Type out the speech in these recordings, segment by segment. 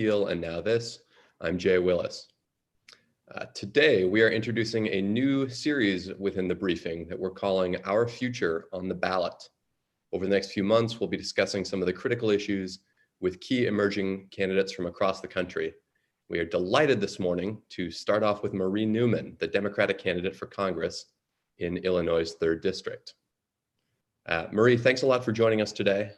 Heel and Now This. I'm Jay Willis. Today, we are introducing a new series within the briefing that we're calling Our Future on the Ballot. Over the next few months, we'll be discussing some of the critical issues with key emerging candidates from across the country. We are delighted this morning to start off with Marie Newman, the Democratic candidate for Congress in Illinois' 3rd District. Marie, thanks a lot for joining us today.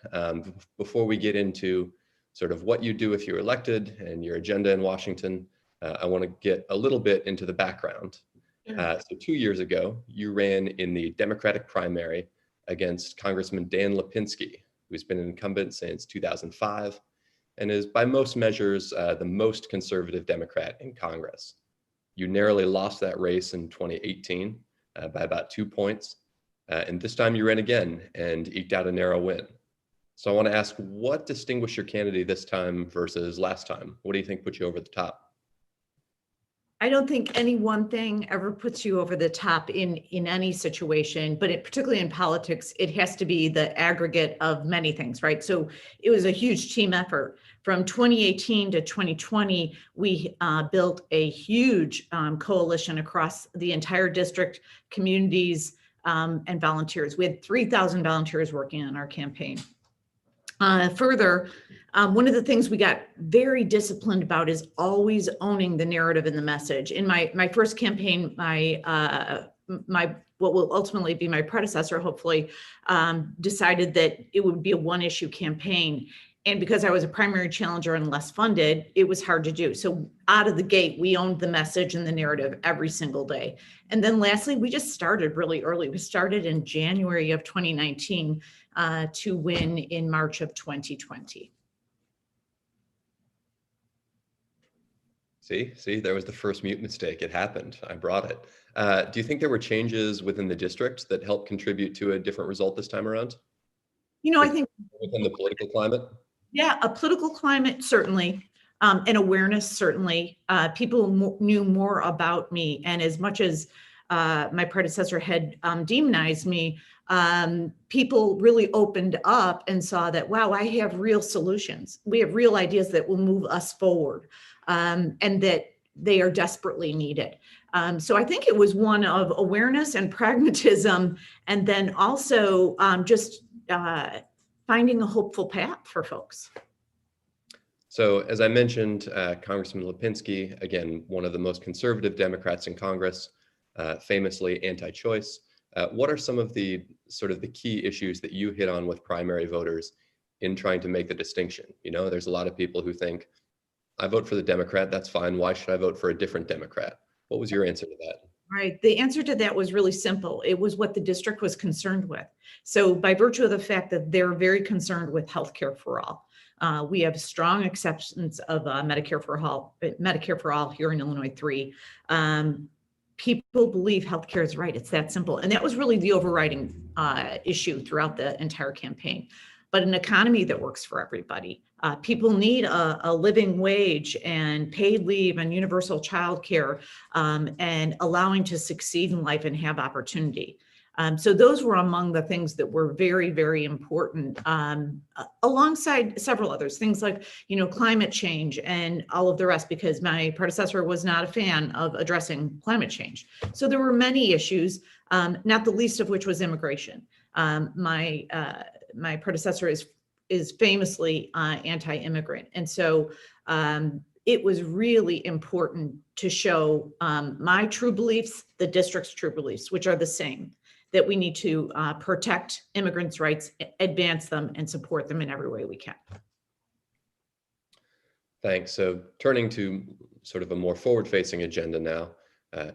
Before we get into sort of what you do if you're elected and your agenda in Washington, I want to get a little bit into the background. So 2 years ago, you ran in the Democratic primary against Congressman Dan Lipinski, who's been an incumbent since 2005 and is by most measures the most conservative Democrat in Congress. You narrowly lost that race in 2018 by about 2 points. And this time you ran again and eked out a narrow win. So I want to ask, what distinguished your candidate this time versus last time? What do you think put you over the top? I don't think any one thing ever puts you over the top in any situation, but particularly in politics, it has to be the aggregate of many things, right? So it was a huge team effort. From 2018 to 2020, we built a huge coalition across the entire district, communities, and volunteers. We had 3,000 volunteers working on our campaign. Further, one of the things we got very disciplined about is always owning the narrative and the message. In my first campaign, my what will ultimately be my predecessor, hopefully, decided that it would be a one-issue campaign. And because I was a primary challenger and less funded, it was hard to do. So out of the gate, we owned the message and the narrative every single day. And then lastly, we just started really early. We started in January of 2019 to win in March of 2020. See, there was the first mute mistake. It happened. I brought it. Do you think there were changes within the district that helped contribute to a different result this time around? You know, I think within the political climate? Yeah, a political climate, certainly, and awareness, certainly. People knew more about me, and as much as my predecessor had demonized me, people really opened up and saw that, wow, I have real solutions. We have real ideas that will move us forward, and that they are desperately needed. So I think it was one of awareness and pragmatism, and then also just finding a hopeful path for folks. So as I mentioned, Congressman Lipinski, again, one of the most conservative Democrats in Congress, famously anti-choice. What are some of the sort of the key issues that you hit on with primary voters in trying to make the distinction? You know, there's a lot of people who think, I vote for the Democrat, that's fine. Why should I vote for a different Democrat? What was your answer to that? Right. The answer to that was really simple. It was what the district was concerned with. So by virtue of the fact that they're very concerned with healthcare for all, we have strong acceptance of Medicare for all here in Illinois 3. People believe healthcare is right. It's that simple. And that was really the overriding issue throughout the entire campaign. But an economy that works for everybody. People need a living wage and paid leave and universal child care, and allowing to succeed in life and have opportunity. So those were among the things that were very, very important, alongside several others, things like, you know, climate change and all of the rest, because my predecessor was not a fan of addressing climate change. So there were many issues, not the least of which was immigration. My predecessor is famously anti-immigrant. And so it was really important to show my true beliefs, the district's true beliefs, which are the same, that we need to protect immigrants' rights, advance them, and support them in every way we can. Thanks. So turning to sort of a more forward-facing agenda now,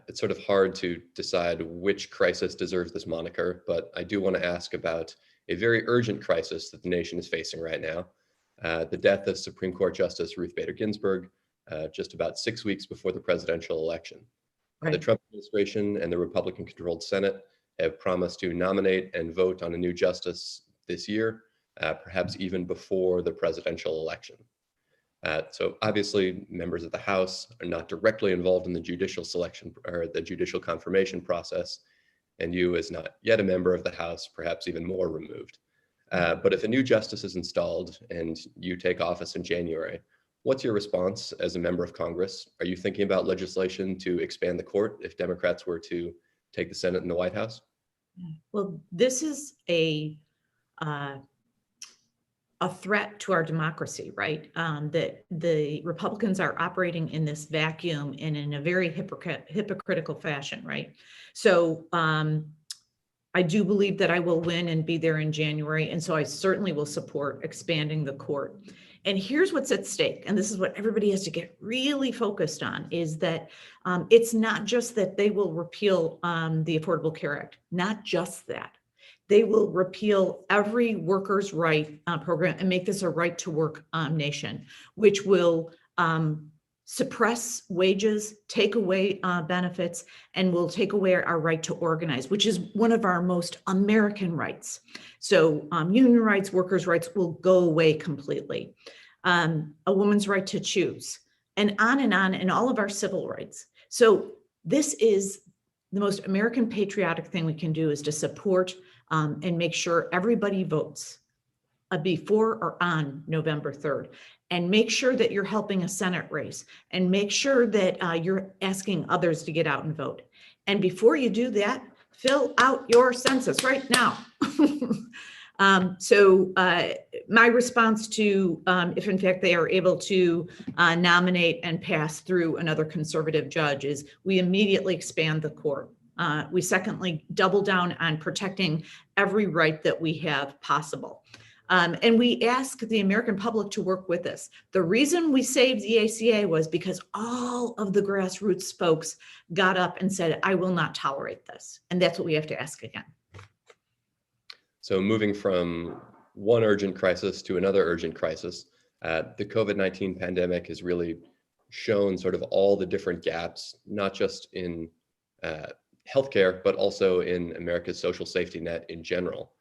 it's sort of hard to decide which crisis deserves this moniker, but I do want to ask about a very urgent crisis that the nation is facing right now, the death of Supreme Court Justice Ruth Bader Ginsburg, just about 6 weeks before the presidential election. Right. The Trump administration and the Republican-controlled Senate have promised to nominate and vote on a new justice this year, perhaps even before the presidential election. So obviously, members of the House are not directly involved in the judicial selection or the judicial confirmation process, and you, as not yet a member of the House, perhaps even more removed. But if a new justice is installed and you take office in January, What's your response as a member of Congress? Are you thinking about legislation to expand the court if Democrats were to take the Senate and the White House? Well, this is uh, a threat to our democracy, right? That the Republicans are operating in this vacuum and in a very hypocritical fashion, right? So I do believe that I will win and be there in January. And so I certainly will support expanding the court. And here's what's at stake. And this is what everybody has to get really focused on, is that it's not just that they will repeal the Affordable Care Act, not just that. They will repeal every workers' right program and make this a right to work nation, which will suppress wages, take away benefits, and will take away our right to organize, which is one of our most American rights. So union rights, workers' rights will go away completely. A woman's right to choose, and on, and all of our civil rights. So this is the most American patriotic thing we can do, is to support and make sure everybody votes before or on November 3rd, and make sure that you're helping a Senate race, and make sure that you're asking others to get out and vote. And before you do that, fill out your census right now. So my response to, if in fact they are able to nominate and pass through another conservative judge, is we immediately expand the court. We secondly double down on protecting every right that we have possible. And we ask the American public to work with us. The reason we saved the ACA was because all of the grassroots folks got up and said, I will not tolerate this. And that's what we have to ask again. So moving from one urgent crisis to another urgent crisis, the COVID-19 pandemic has really shown sort of all the different gaps, not just in healthcare, but also in America's social safety net in general.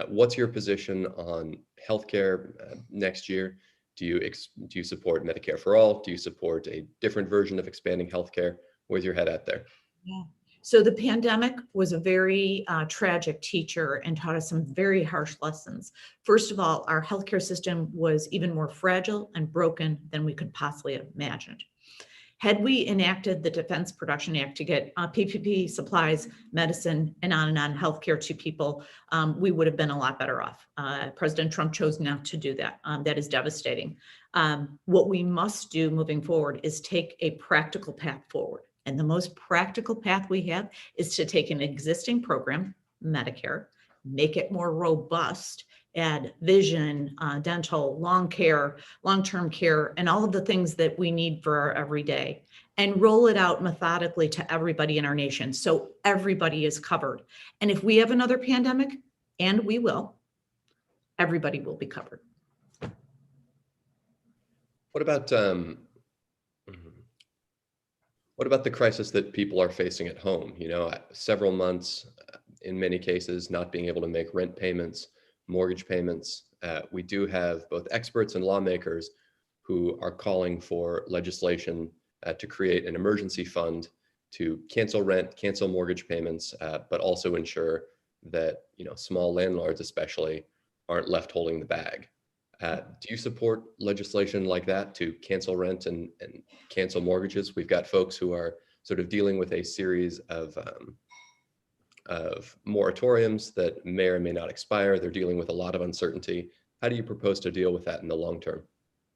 What's your position on healthcare next year? Do you support Medicare for all? Do you support a different version of expanding healthcare? Where's your head at there? Yeah. So the pandemic was a very tragic teacher and taught us some very harsh lessons. First of all, our healthcare system was even more fragile and broken than we could possibly have imagined. Had we enacted the Defense Production Act to get PPP supplies, medicine, and on healthcare to people, we would have been a lot better off. President Trump chose not to do that. That is devastating. What we must do moving forward is take a practical path forward. And the most practical path we have is to take an existing program, Medicare, make it more robust, add vision, dental, long-term care, and all of the things that we need for our everyday, and roll it out methodically to everybody in our nation so everybody is covered. And if we have another pandemic, and we will, everybody will be covered. What about the crisis that people are facing at home? You know, several months, in many cases, not being able to make rent payments, mortgage payments. We do have both experts and lawmakers who are calling for legislation to create an emergency fund to cancel rent, cancel mortgage payments, but also ensure that, you know, small landlords especially aren't left holding the bag. Do you support legislation like that to cancel rent and cancel mortgages? We've got folks who are sort of dealing with a series of moratoriums that may or may not expire. They're dealing with a lot of uncertainty. How do you propose to deal with that in the long term?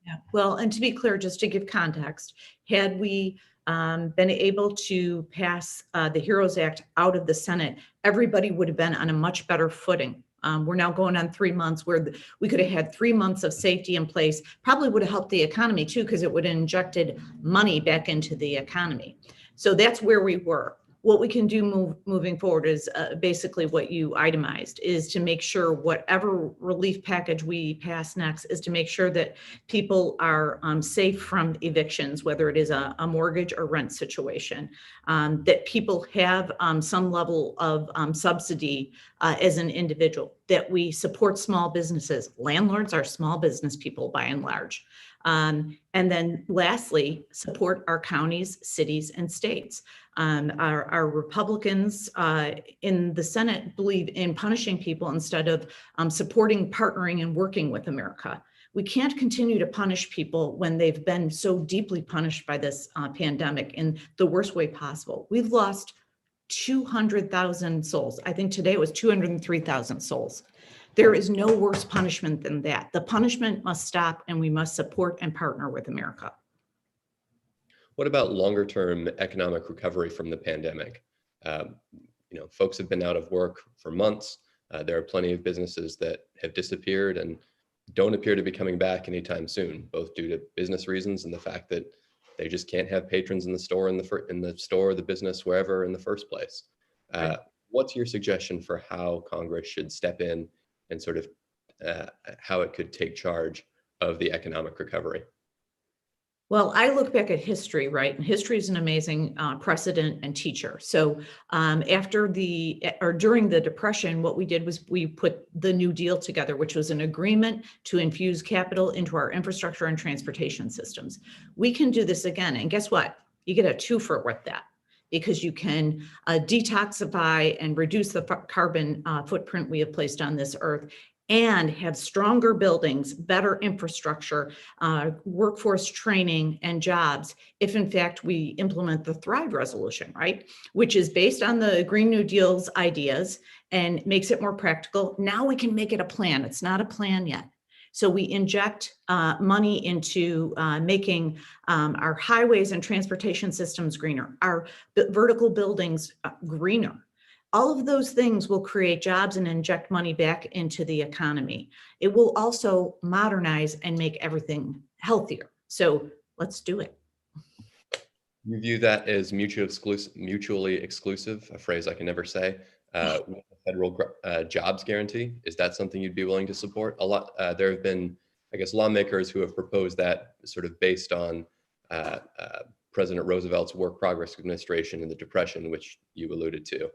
Yeah. Well, and to be clear, just to give context, had we been able to pass the HEROES Act out of the Senate, everybody would have been on a much better footing. We're now going on 3 months where we could have had 3 months of safety in place, probably would have helped the economy too, because it would have injected money back into the economy. So that's where we were. What we can do moving forward is basically what you itemized, is to make sure whatever relief package we pass next is to make sure that people are safe from evictions, whether it is a mortgage or rent situation, that people have some level of subsidy as an individual, that we support small businesses. Landlords are small business people by and large. And then lastly, support our counties, cities, and states. Our Republicans in the Senate believe in punishing people instead of supporting, partnering, and working with America. We can't continue to punish people when they've been so deeply punished by this pandemic in the worst way possible. We've lost 200,000 souls. I think today it was 203,000 souls. There is no worse punishment than that. The punishment must stop, and we must support and partner with America. What about longer term economic recovery from the pandemic? Folks have been out of work for months. There are plenty of businesses that have disappeared and don't appear to be coming back anytime soon, both due to business reasons and the fact that they just can't have patrons in the store, the business, wherever in the first place. What's your suggestion for how Congress should step in and sort of how it could take charge of the economic recovery? Well, I look back at history, right? And history is an amazing precedent and teacher. So during the Depression, what we did was we put the New Deal together, which was an agreement to infuse capital into our infrastructure and transportation systems. We can do this again. And guess what? You get a twofer with that, because you can detoxify and reduce the carbon footprint we have placed on this earth, and have stronger buildings, better infrastructure, workforce training, and jobs if in fact we implement the Thrive Resolution, right? Which is based on the Green New Deal's ideas and makes it more practical. Now we can make it a plan. It's not a plan yet. So we inject money into making our highways and transportation systems greener, our vertical buildings greener. All of those things will create jobs and inject money back into the economy. It will also modernize and make everything healthier. So let's do it. You view that as mutually exclusive, a phrase I can never say, with the federal jobs guarantee. Is that something you'd be willing to support? There have been, I guess, lawmakers who have proposed that sort of based on President Roosevelt's Work Progress Administration in the Depression, which you alluded to.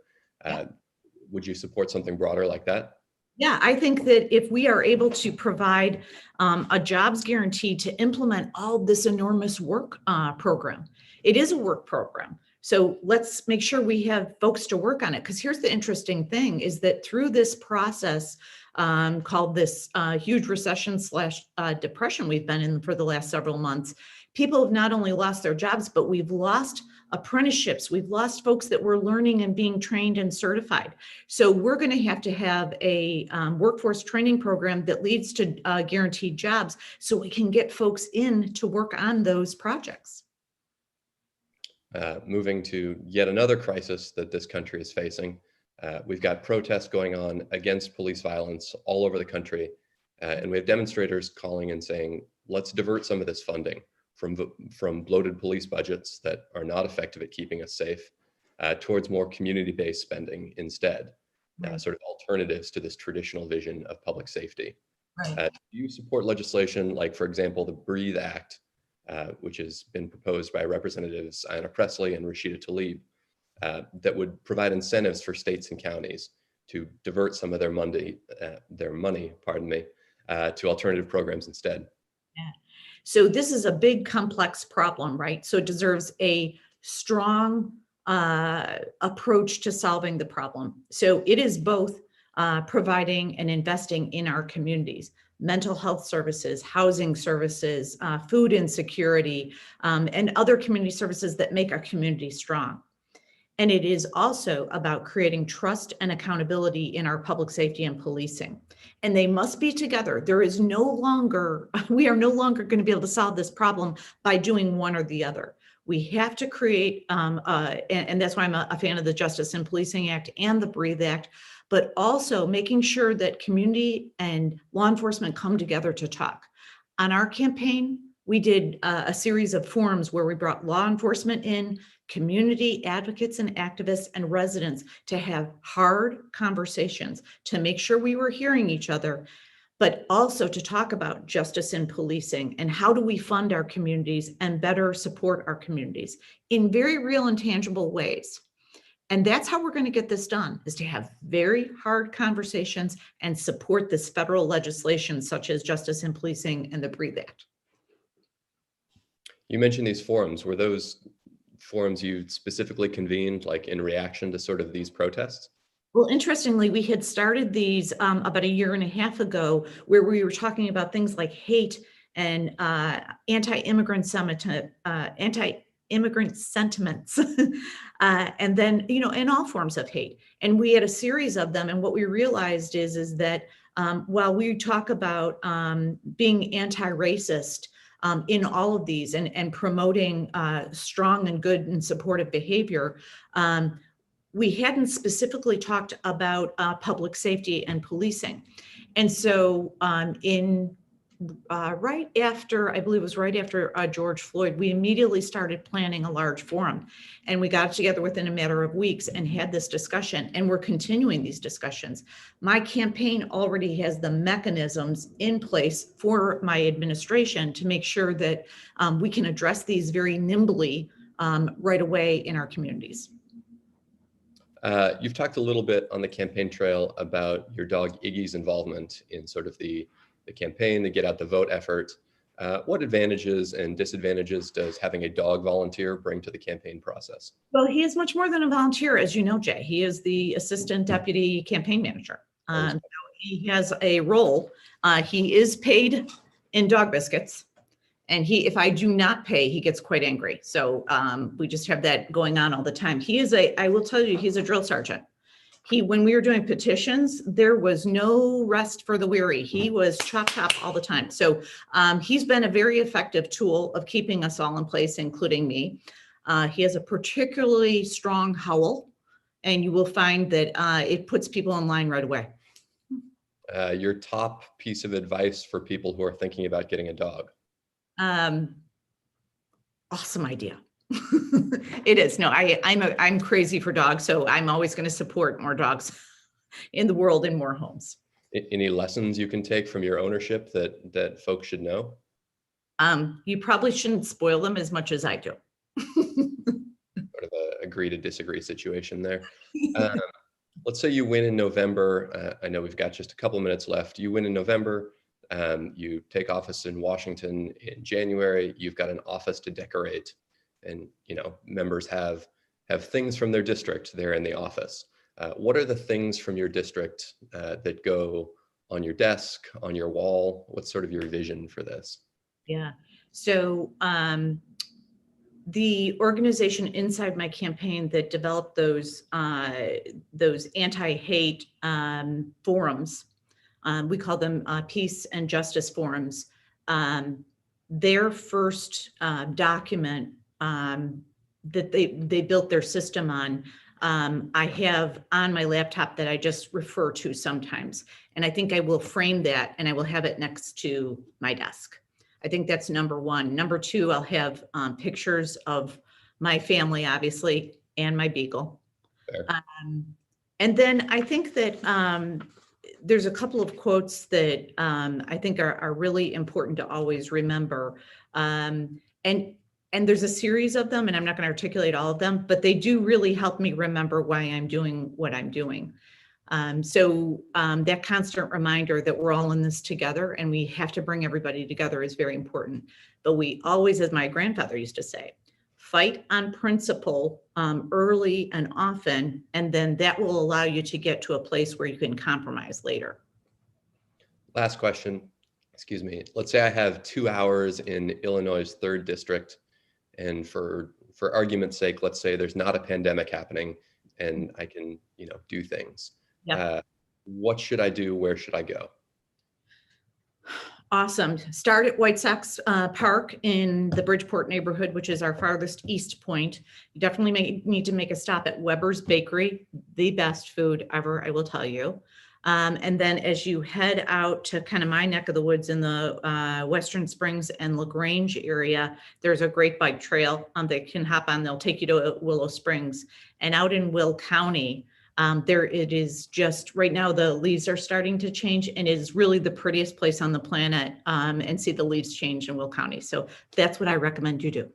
Would you support something broader like that? Yeah, I think that if we are able to provide a jobs guarantee to implement all this enormous work program, it is a work program. So let's make sure we have folks to work on it. Because here's the interesting thing is that through this process called this huge recession / depression we've been in for the last several months, people have not only lost their jobs, but we've lost apprenticeships. We've lost folks that were learning and being trained and certified. So we're going to have a workforce training program that leads to guaranteed jobs so we can get folks in to work on those projects. Moving to yet another crisis that this country is facing. We've got protests going on against police violence all over the country. And we have demonstrators calling and saying, let's divert some of this funding from bloated police budgets that are not effective at keeping us safe towards more community-based spending instead, sort of alternatives to this traditional vision of public safety. Right. Do you support legislation like, for example, the Breathe Act, which has been proposed by Representatives Ayanna Pressley and Rashida Tlaib, that would provide incentives for states and counties to divert some of their money, to alternative programs instead? Yeah. So this is a big, complex problem, right? So it deserves a strong approach to solving the problem. So it is both providing and investing in our communities, mental health services, housing services, food insecurity, and other community services that make our community strong. And it is also about creating trust and accountability in our public safety and policing. And they must be together. We are no longer going to be able to solve this problem by doing one or the other. We have to create, and that's why I'm a fan of the Justice in Policing Act and the Breathe Act, but also making sure that community and law enforcement come together to talk. On our campaign, we did a series of forums where we brought law enforcement in, community advocates and activists and residents to have hard conversations to make sure we were hearing each other, but also to talk about justice in policing and how do we fund our communities and better support our communities in very real and tangible ways. And that's how we're going to get this done, is to have very hard conversations and support this federal legislation such as Justice in Policing and the Breathe Act. You mentioned these forums. Were those forums you specifically convened like in reaction to sort of these protests? Well, interestingly, we had started these about a year and a half ago, where we were talking about things like hate and anti-immigrant sentiments, and then and all forms of hate. And we had a series of them. And what we realized is that while we talk about being anti-racist in all of these and promoting strong and good and supportive behavior. We hadn't specifically talked about public safety and policing. And so right after, I believe it was right after George Floyd, we immediately started planning a large forum. And we got together within a matter of weeks and had this discussion, and we're continuing these discussions. My campaign already has the mechanisms in place for my administration to make sure that we can address these very nimbly right away in our communities. You've talked a little bit on the campaign trail about your dog Iggy's involvement in sort of the campaign, the get out the vote effort. What advantages and disadvantages does having a dog volunteer bring to the campaign process? Well, he is much more than a volunteer, as you know, Jay. He is the assistant deputy campaign manager. So he has a role. He is paid in dog biscuits. And if I do not pay, he gets quite angry. So we just have that going on all the time. I will tell you, he's a drill sergeant. When we were doing petitions, there was no rest for the weary. He was chop all the time. So he's been a very effective tool of keeping us all in place, including me. He has a particularly strong howl, and you will find that it puts people in line right away. Your top piece of advice for people who are thinking about getting a dog? Awesome idea. It is. No, I'm crazy for dogs, so I'm always going to support more dogs in the world in more homes. Any lessons you can take from your ownership that folks should know? You probably shouldn't spoil them as much as I do. Sort of a agree to disagree situation there. Let's say you win in November. I know we've got just a couple minutes left. You win in November. You take office in Washington in January. You've got an office to decorate, and members have things from their district there in the office. What are the things from your district that go on your desk, on your wall? What's sort of your vision for this? Yeah. So the organization inside my campaign that developed those anti-hate forums, we call them peace and justice forums. Their first document that they built their system on, I have on my laptop that I just refer to sometimes. And I think I will frame that and I will have it next to my desk. I think that's number one. Number two, I'll have pictures of my family, obviously, and my beagle. And then I think that there's a couple of quotes that I think are really important to always remember. And there's a series of them, and I'm not going to articulate all of them, but they do really help me remember why I'm doing what I'm doing. So that constant reminder that we're all in this together and we have to bring everybody together is very important. But we always, as my grandfather used to say, fight on principle early and often, and then that will allow you to get to a place where you can compromise later. Last question, excuse me. Let's say I have 2 hours in Illinois' 3rd district, and for argument's sake, let's say there's not a pandemic happening and I can, do things. Yep. What should I do? Where should I go? Awesome. Start at White Sox Park in the Bridgeport neighborhood, which is our farthest east point. You definitely need to make a stop at Weber's Bakery, the best food ever, I will tell you. And then as you head out to kind of my neck of the woods in the Western Springs and LaGrange area, there's a great bike trail they can hop on. They'll take you to Willow Springs. And out in Will County, there it is just right now, the leaves are starting to change and it is really the prettiest place on the planet and see the leaves change in Will County. So that's what I recommend you do.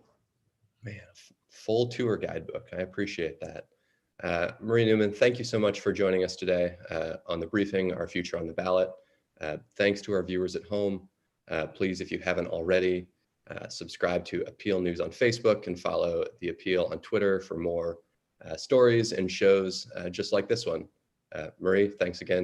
Man, full tour guidebook. I appreciate that. Marie Newman, thank you so much for joining us today on the briefing, Our Future on the Ballot. Thanks to our viewers at home. Please, if you haven't already, subscribe to Appeal News on Facebook and follow The Appeal on Twitter for more stories and shows just like this one. Marie, thanks again.